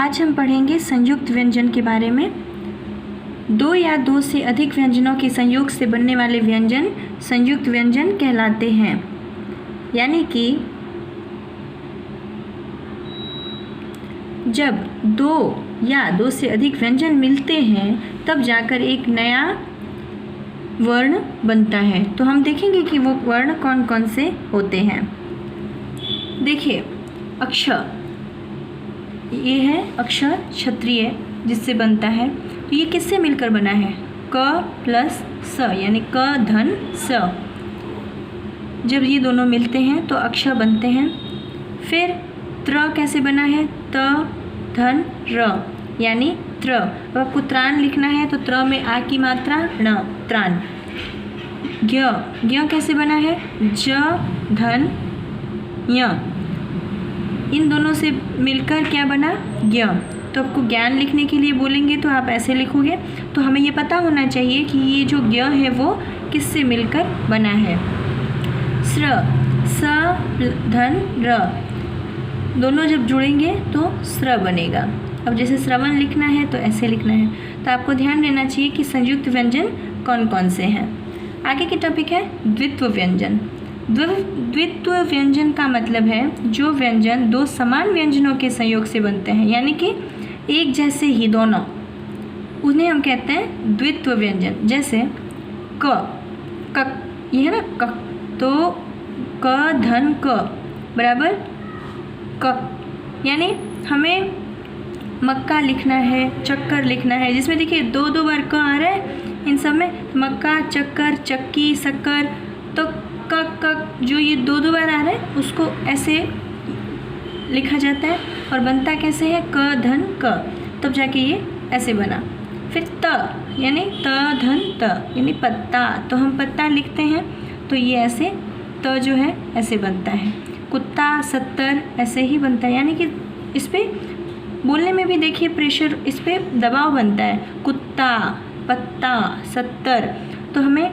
आज हम पढ़ेंगे संयुक्त व्यंजन के बारे में। दो या दो से अधिक व्यंजनों के संयोग से बनने वाले व्यंजन संयुक्त व्यंजन कहलाते हैं। यानी कि जब दो या दो से अधिक व्यंजन मिलते हैं तब जाकर एक नया वर्ण बनता है। तो हम देखेंगे कि वो वर्ण कौन कौन से होते हैं। देखिए, अक्षर, ये है अक्षर क्षत्रिय जिससे बनता है। तो ये किससे मिलकर बना है? क प्लस स, यानी क धन स। जब ये दोनों मिलते हैं तो अक्षर बनते हैं। फिर त्र कैसे बना है? त धन र, यानी त्र। अब आपको त्राण लिखना है तो त्र में आ की मात्रा ण, त्राण। ज्ञ, ज्ञ कैसे बना है? ज धन य, इन दोनों से मिलकर क्या बना? ज्ञ। तो आपको ज्ञान लिखने के लिए बोलेंगे तो आप ऐसे लिखोगे। तो हमें ये पता होना चाहिए कि ये जो ज्ञ है वो किससे मिलकर बना है। स्र, स धन र, दोनों जब जुड़ेंगे तो स्र बनेगा। अब जैसे श्रवण लिखना है तो ऐसे लिखना है। तो आपको ध्यान देना चाहिए कि संयुक्त व्यंजन कौन कौन से हैं। आगे की टॉपिक है द्वित्व व्यंजन। द्वित्व व्यंजन का मतलब है जो व्यंजन दो समान व्यंजनों के संयोग से बनते हैं, यानी कि एक जैसे ही दोनों, उन्हें हम कहते हैं द्वित्व व्यंजन। जैसे क, कक, ये है ना कक, तो क धन क बराबर कक। यानी हमें मक्का लिखना है, चक्कर लिखना है, जिसमें देखिए दो दो बार क आ रहा है। इन सब में मक्का, चक्कर, चक्की, शक्कर, तो कक कक जो ये दो दो बार आ रहा है उसको ऐसे लिखा जाता है। और बनता कैसे है? क धन क, तब जाके ये ऐसे बना। फिर त, यानी त धन त, यानी पत्ता। तो हम पत्ता लिखते हैं तो ये ऐसे त जो है ऐसे बनता है। कुत्ता, सत्तर, ऐसे ही बनता है। यानी कि इस पर बोलने में भी देखिए प्रेशर, इस पर दबाव बनता है। कुत्ता, पत्ता, सत्तर। तो हमें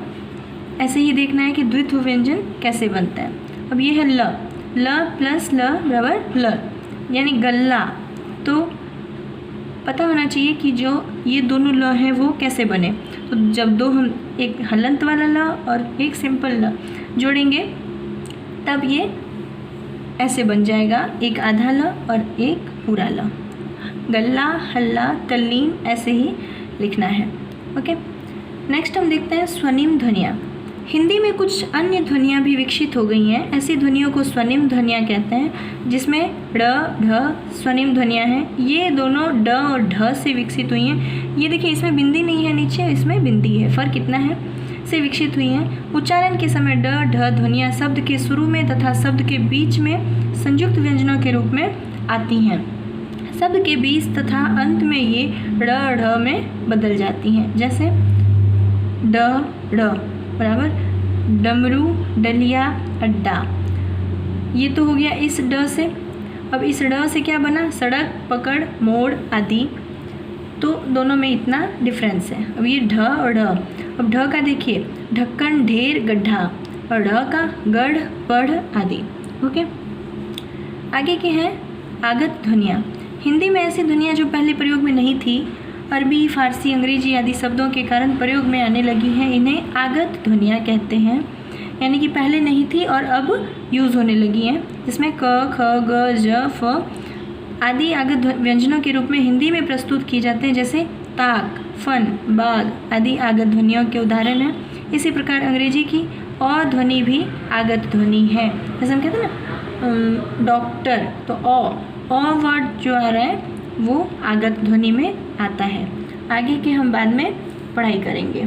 ऐसे ही देखना है कि द्वित्व व्यंजन कैसे बनता है। अब ये है ल, ल प्लस ल बराबर ल, यानी गल्ला। तो पता होना चाहिए कि जो ये दोनों ल हैं वो कैसे बने। तो जब दो हम एक हलंत वाला ल और एक सिंपल ल जोड़ेंगे तब ये ऐसे बन जाएगा, एक आधा ल और एक पूरा ल। गल्ला, हल्ला, तल्लीन, ऐसे ही लिखना है। ओके, नेक्स्ट हम देखते हैं स्वनिम ध्वनियाँ। हिंदी में कुछ अन्य ध्वनियाँ भी विकसित हो गई हैं। ऐसी ध्वनियों को स्वनिम ध्वनियाँ कहते हैं, जिसमें ड, ढ स्वनिम ध्वनियाँ हैं। ये दोनों ड और ढ से विकसित हुई हैं। ये देखिए इसमें बिंदी नहीं है नीचे, इसमें बिंदी है। फ़र्क कितना है? से विकसित हुई हैं। उच्चारण के समय ड, ढ ध्वनियाँ शब्द के शुरू में तथा शब्द के बीच में संयुक्त व्यंजनों के रूप में आती हैं। शब्द के बीच तथा अंत में ये ड़, ढ में बदल जाती हैं। जैसे ड, ड़ बराबर डमरू, डलिया, अड्डा। ये तो हो गया इस ड से। अब इस ड से क्या बना? सड़क, पकड़, मोड़ आदि। तो दोनों में इतना डिफरेंस है। अब ये ढ और ढ। अब ढ का देखिए ढक्कन, ढेर, गड्ढा, और ढ का गढ़, पढ़ आदि। ओके, आगे के हैं आगत ध्वनियाँ। हिंदी में ऐसी ध्वनियाँ जो पहले प्रयोग में नहीं थी, अरबी, फारसी, अंग्रेजी आदि शब्दों के कारण प्रयोग में आने लगी हैं, इन्हें आगत ध्वनियाँ कहते हैं। यानी कि पहले नहीं थी और अब यूज़ होने लगी हैं। जिसमें क, ख, ग, ज, फ आदि आगत व्यंजनों के रूप में हिंदी में प्रस्तुत किए जाते हैं। जैसे ताक, फन, बाग आदि आगत ध्वनियों के उदाहरण हैं। इसी प्रकार अंग्रेजी की अ ध्वनि भी आगत ध्वनि है। जैसे हम कहते हैं ना डॉक्टर, तो अ वर्ड जो आ रहा है वो आगत ध्वनि में आता है। आगे के हम बाद में पढ़ाई करेंगे।